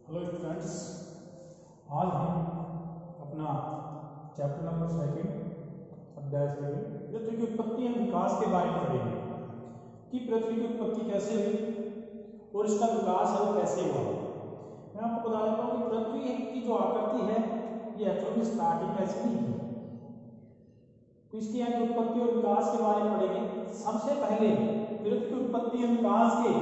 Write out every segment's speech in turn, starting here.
Hello students, आज हम अपना चैप्टर नंबर 2 अध्याय 2 पृथ्वी की उत्पत्ति एवं विकास के बारे में पढ़ेंगे कि पृथ्वी की उत्पत्ति कैसे हुई और इसका विकास है वो कैसे हुआ। मैं आपको बता देता हूँ कि पृथ्वी की जो आकृति है ये एक्चुअली स्टार्टिंग ऐसी नहीं है, तो इसकी यानी उत्पत्ति और विकास के बारे में पढ़ेंगे। सबसे पहले पृथ्वी की उत्पत्ति एवं विकास के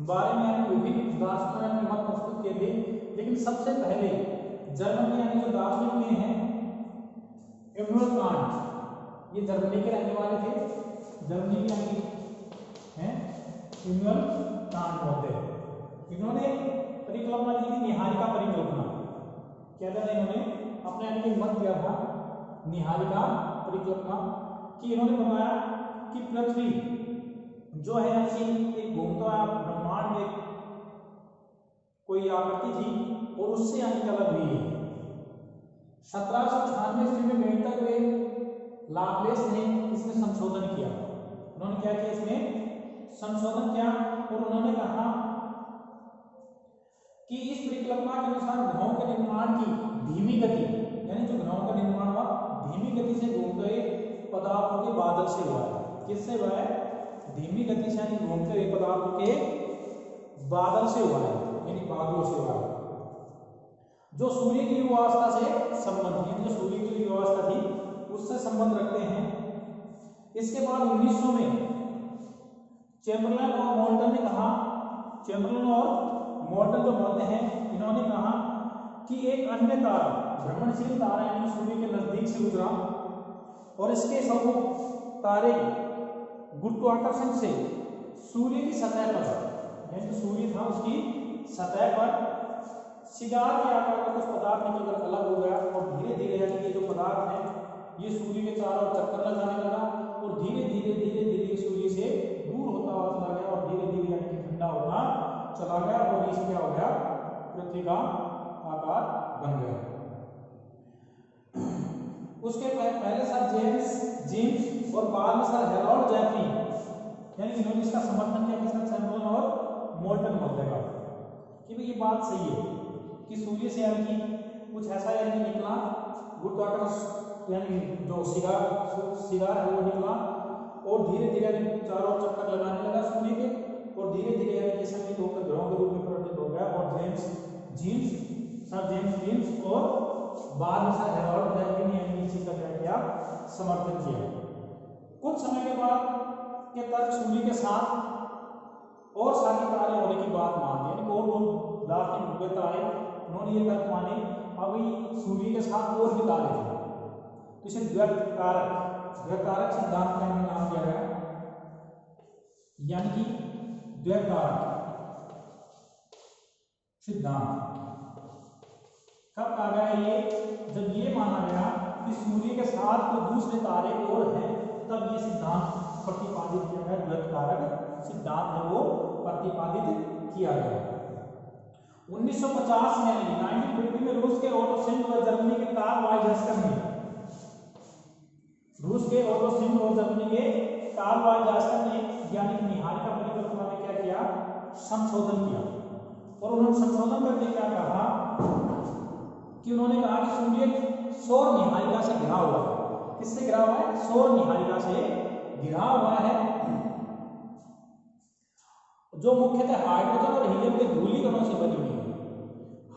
बारे में विभिन्न दार्शनिकों ने अपने मत प्रस्तुत किए थे, लेकिन सबसे पहले जर्मनी यानी जो दार्शनिक हुए हैं इमैनुअल कांट, ये जर्मनी के रहने वाले थे। जर्मनी के यानी हैं इमैनुअल कांट होते हैं। इन्होंने परिकल्पना दी थी निहारिका परिकल्पना। क्या था इन्होंने अपने यानी कि मत दिया था निहारिका परिकल्पना कि इन्होंने बताया कि पृथ्वी जो है ऐसी एक घूमता हुआ ब्रह्मांड में कोई आकृति थी और उससे यानी अलग हुई है। 1796 ईस्वी में बेहतर हुए लाप्लेस ने इसमें संशोधन किया। उन्होंने क्या किया, इसमें संशोधन किया और उन्होंने कहा कि इस परिकल्पना के अनुसार ग्रहों के निर्माण की धीमी गति, यानी जो ग्रहों का निर्माण हुआ धीमी गति से घूमते हुए पदार्थों के बादल से हुआ है। किससे हुआ है? धीमी गति से यानी घूमते हुए पदार्थों के बादल से हुआ है, यानी बादलों से हुआ है, जो सूर्य की युवावस्था से संबंध है, जो सूर्य की युवावस्था थी उससे संबंध रखते हैं। इसके बाद 1900 में चैम्बरलेन और मोल्टन ने कहा, चैम्बरलेन और मोल्टन जो बोलते हैं इन्होंने कहा कि एक अन्य तारा भ्रमणशील तारा यानी सूर्य के नजदीक से गुजरा और इसके सब तारे गुरुत्वाकर्षण से सूर्य की सतह पर, यानी जो सूर्य था उसकी सतह पर सिगार के आकार का कुछ पदार्थ निकलकर अलग हो गया और धीरे धीरे यानी ये जो पदार्थ है ये सूर्य के चारों ओर चक्कर लगाने लगा और धीरे धीरे सूर्य से दूर होता हुआ चला गया और धीरे धीरे यानी कि ठंडा होता चला गया और इस क्या हो गया, पृथ्वी का आकार बन गया। उसके पहले सर जेम्स और बाद में सर हेरोल्ड जेफरी, यानी इन्होंने इसका समर्थन किया कि सर चैम्बरलेन और मोल्टन बोलते का कि भाई ये बात सही है कि सूर्य से यानी कि कुछ ऐसा यानी निकला गुरुत्वाकर्षण यानी जो सिगार है वो निकला और धीरे धीरे चारों चक्कर लगाने लगा सूर्य के और धीरे धीरे यानी कि संगीत होकर ग्रहों के रूप में परिवर्तित हो गया और सर जेम्स जीन्स और बाद में सर हेरोल्ड जेफरी ने यानी इसी का क्या किया, समर्थन किया। कुछ समय के बाद के तर्क सूर्य के साथ और सारे तारे होने की बात मानते हैं, और जो लास्ट में डूबे तारे उन्होंने ये तर्क माने अभी सूर्य के साथ और भी तारे थे, तो इसे द्वैतारक सिद्धांत का नाम दिया गया, यानी कि द्वैतारक सिद्धांत कब आ गया ये, जब ये माना गया कि सूर्य के साथ कोई दूसरे तारे और हैं, तब ये सिद्धांत प्रतिपादित किया गया, द्वैतारक सिद्धांत है वो प्रतिपादित किया गया। 1950 में 1950 में रूस के ओटो शिंड और जर्मनी के कार्ल वाइजहस्कर ने यानी निहारिका परिकल्पना में क्या किया, संशोधन किया और उन्होंने संशोधन करके क्या कहा कि उन्होंने कहा कि सूर्य सौर निहारिका से घिरा हुआ है। किससे घिरा हुआ है? सौर निहारिका से घिरा हुआ है, जो मुख्यतः हाइड्रोजन और हीलियम के धूलिकणों से बनी हुई है।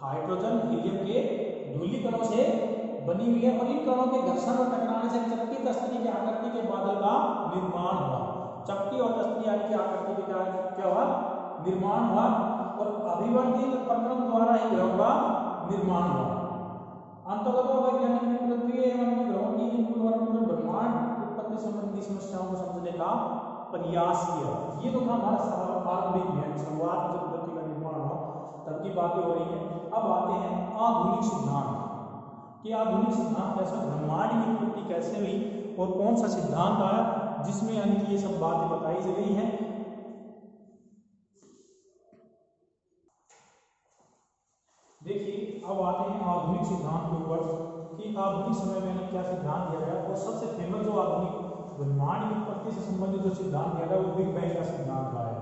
हाइड्रोजन हीलियम के धूलिकणों से बनी हुई है और इन कणों के घर्षण और टकराने से चपटी तस्तरी की आकृति के बादल का निर्माण हुआ। चपटी और तस्तरी आदि की आकृति के क्या हुआ, निर्माण हुआ और अभिवर्धित प्रक्रम द्वारा ही ग्रहों का निर्माण हुआ। अंतर्गत वैज्ञानिक ने पृथ्वी एवं अन्य ग्रहों की ब्रह्मांड उत्पत्ति संबंधी समस्याओं को समझने का प्रयास किया। ये तो था हमारा प्रारंभिक में शुरुआत में जब पृथ्वी का निर्माण हुआ तब की बातें हो रही हैं। अब आते हैं आधुनिक सिद्धांत कि आधुनिक सिद्धांत कैसे, ब्रह्मांड की उत्पत्ति कैसे हुई और कौन सा सिद्धांत आया जिसमें यानी कि ये सब बातें बताई गई हैं। देखिए अब आते हैं आधुनिक सिद्धांत के ऊपर कि आधुनिक समय में क्या सिद्धांत दिया गया और सबसे फेमस जो आधुनिक ब्रह्मांड की उत्पत्ति से संबंधित जो सिद्धांत दिया गया वो बिग बैंग का सिद्धांत रहा है।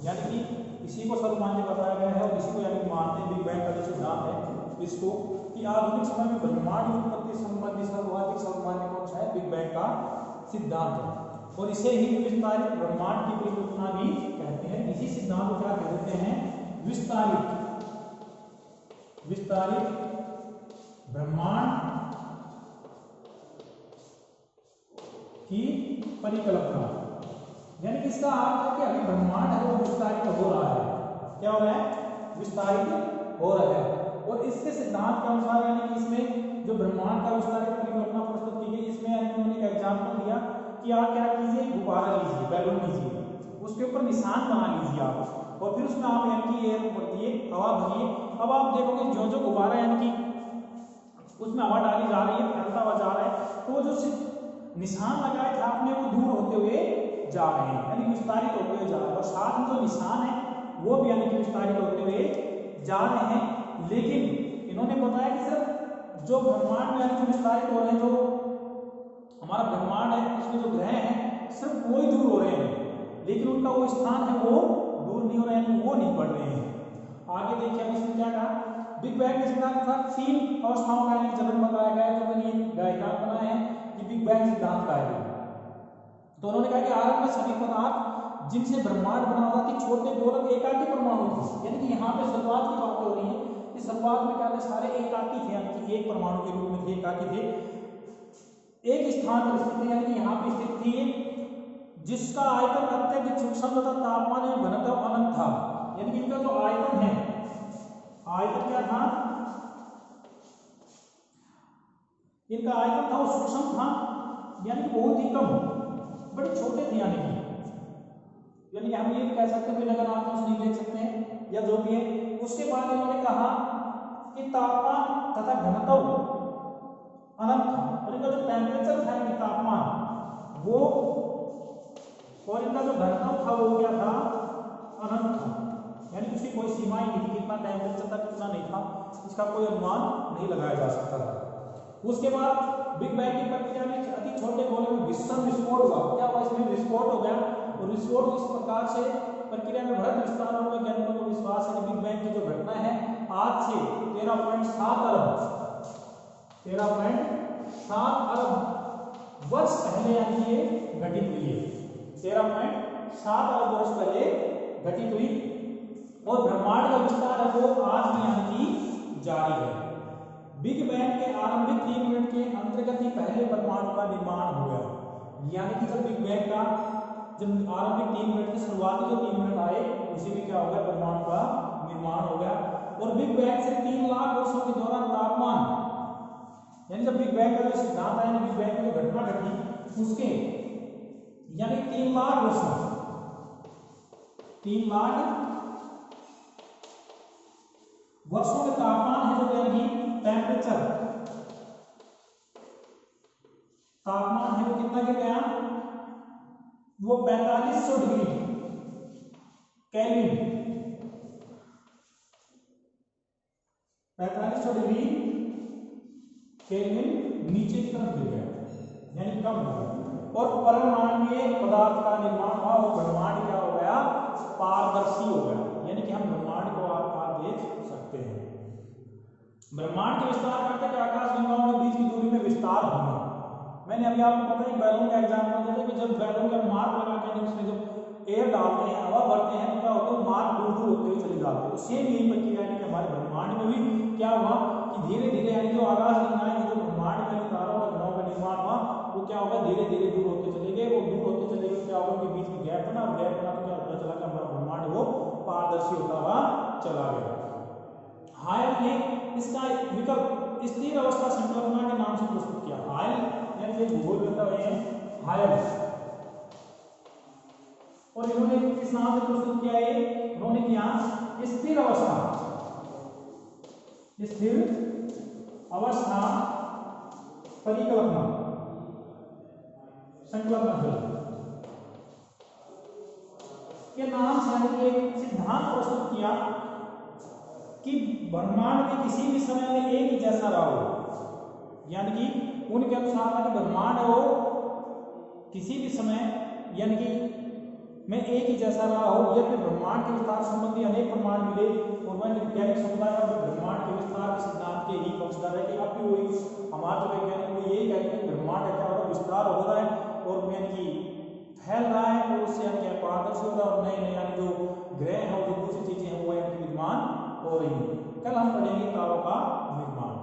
यानी कि इसी को सर्वमान्य बताया गया है और इसी को यानी मानते हैं, बिग बैंग का जो सिद्धांत है इसको, कि आधुनिक समय में ब्रह्मांड की उत्पत्ति संबंधी सर्वाधिक सर्वमान्य कौन सा है, बिग बैंग का सिद्धांत है। और इसे ही विस्तारित ब्रह्मांड की परिकल्पना भी कहते हैं। इसी सिद्धांत को क्या कहते हैं, विस्तारित ब्रह्मांड की परिकल्पना। यानी कि इसका अर्थ है कि अभी ब्रह्मांड है वो विस्तारित हो रहा है। क्या हो रहा है, विस्तारित हो रहा है। और इसके सिद्धांत के अनुसार यानी कि इसमें जो ब्रह्मांड का विस्तारित परिकल्पना प्रस्तुत की गई, इसमें यानी उन्होंने एक एग्जाम्पल दिया कि आप क्या कीजिए, गुब्बारा लीजिए, बैलून लीजिए, उसके ऊपर निशान बना लीजिए आप, और फिर उसमें आप यानी कि एयर भरिए, हवा भरिए। अब आप देखोगे जो जो गुब्बारा यानी कि उसमें हवा डाली जा रही है, फैलता हुआ जा रहा है, तो जो निशान लगाए थे आपने वो दूर होते हुए जा रहे हैं, यानी विस्तारित होते हुए जा रहे हैं। और साथ में जो निशान है वो भी यानी कि विस्तारित होते हुए जा रहे हैं। लेकिन इन्होंने बताया कि सिर्फ जो ब्रह्मांड में यानी विस्तारित हो रहे हैं, जो हमारा ब्रह्मांड है उसमें जो ग्रह हैं सिर्फ वो ही दूर हो रहे हैं, लेकिन उनका वो स्थान है वो दूर नहीं हो रहे हैं, वो नहीं बढ़ रहे हैं। आगे देखिए अब इसमें क्या कहा, बिग बैंग के सिद्धांत के साथ 3 अवस्थाओं का जन्म बताया गया है। जो मैंने डायग्राम बनाया है ये बिग बैंग सिद्धांत का है। तो उन्होंने कहा कि आरंभ में सभी पदार्थ जिनसे ब्रह्मांड बना हुआ थी छोटे गोलक एकाकी परमाणु थे। यानी कि यहाँ पे शुरुआत की बातें हो रही है कि शुरुआत में क्या थे, सारे एकाकी थे, यानी कि एक परमाणु के रूप में थे, एकाकी थे, एक स्थान पर स्थित थे। यानी कि यहाँ पे स्थित थी जिसका आयतन अत्यधिक सूक्ष्म तथा तापमान एवं घनत्व अनंत था। यानी कि इनका जो आयतन है, आयतन क्या था, इनका आयतन था वो सूक्ष्म था, यानी कि बहुत ही कम, बड़े छोटे थे। यानी कि हम ये कह सकते हैं, नगर आंखों से नहीं देख सकते हैं या जो भी है। उसके बाद इन्होंने कहा कि तापमान तथा घनत्व अनंत था, और इनका जो टेम्परेचर था, इनका तापमान वो, और इनका जो घनत्व था वो क्या था, अनंत था। यानी उसकी कोई सीमा ही नहीं थी, कितना टेम्परेचर था कितना नहीं था, इसका कोई अनुमान नहीं लगाया जा सकता था। उसके बाद बिग बैंग की प्रक्रिया में अति छोटे गोले में विस्फोट हुआ। क्या हुआ, इसमें विस्फोट हो गया, और विस्फोट इस प्रकार से प्रक्रिया में बढ़त विस्तार और वैज्ञानिकों को विश्वास है कि बिग बैंग की जो घटना है आज से 13.7 अरब वर्ष पहले यानी कि ये घटित हुई है। 13.7 अरब वर्ष पहले घटित हुई, और ब्रह्मांड का विस्तार है वो आज भी यानी कि जारी है। बिग बैंग के आरंभिक 3 मिनट के अंतर्गत ही पहले परमाणु का निर्माण हो गया। यानी कि जब बिग बैंग का जब आरंभिक 3 मिनट के शुरुआती जो 3 मिनट आए उसी में क्या हो गया, परमाणु का निर्माण हो गया। और बिग बैंग से 3 लाख वर्षों के दौरान तापमान, यानी जब बिग बैंग का जो सिद्धांत है, बिग बैंग की जो घटना घटी उसके यानी 3 लाख वर्षों, 3 लाख वर्षों के तापमान है जो यानी टेम्परेचर, तापमान है वो कितना गिर गया, वो 4500 डिग्री केल्विन, 4500 डिग्री केल्विन नीचे की तरफ गिर गया, यानी कम हो गया। और परमाणुीय पदार्थ का निर्माण हुआ, वो ब्रह्मांड क्या हो गया, पारदर्शी हो गया। यानी कि हम ब्रह्मांड को आप देख सकते हैं। ब्रह्मांड के विस्तार करते कि आकाश गंगाओं के बीच की दूरी में विस्तार होना। मैंने अभी आपको पता है बैलून का एग्जांपल दिया था कि जब बैलून का मार्ग लगा के उसमें जब एयर डालते हैं, हवा भरते हैं, तो क्या होता है, मार्ग दूर दूर होते हुए चले जाते हैं। तो सेम यही प्रक्रिया है कि हमारे ब्रह्मांड में भी क्या हुआ कि धीरे धीरे यानी जो आकाश गंगाएं जो ब्रह्मांड में तारों और ग्रहों का निर्माण हुआ वो क्या होगा, धीरे धीरे दूर होते चले गए। वो दूर होते चले गए क्या होगा, उनके बीच में गैप बना, और गैप बना तो क्या पता चला कि हमारा ब्रह्मांड वो पारदर्शी होता हुआ चला गया। हायल ने इसका विकल्प स्थिर अवस्था संकल्पना के नाम से प्रस्तुत किया। हायल यानी कि भूगोल में हुए हैं हायल, और इन्होंने किस नाम से प्रस्तुत किया है, उन्होंने किया स्थिर अवस्था, स्थिर अवस्था परिकल्पना संकल्पना के नाम से यानी एक सिद्धांत प्रस्तुत किया कि ब्रह्मांड में किसी भी समय में एक ही जैसा रहा हो। यानी कि उनके अनुसार कि ब्रह्मांड हो किसी भी समय यानी कि में एक ही जैसा रहा हो, यद्यपि ब्रह्मांड के विस्तार संबंधी अनेक प्रमाण मिले और वह वैज्ञानिक समुदाय अब ब्रह्मांड के विस्तार के सिद्धांत के ही पक्षधर है कि अब भी वही हमारे जो वैज्ञानिक वो यही कहते हैं कि ब्रह्मांड क्या होगा, विस्तार हो रहा है और यानी कि फैल रहा है और उससे यानी कि पारदर्शी हो रहा है और नए नए यानी जो ग्रह है और जो दूसरी चीजें हैं वो यानी कि विद्यमान हो रही है। कल हम पढ़ेंगे तारों का निर्माण।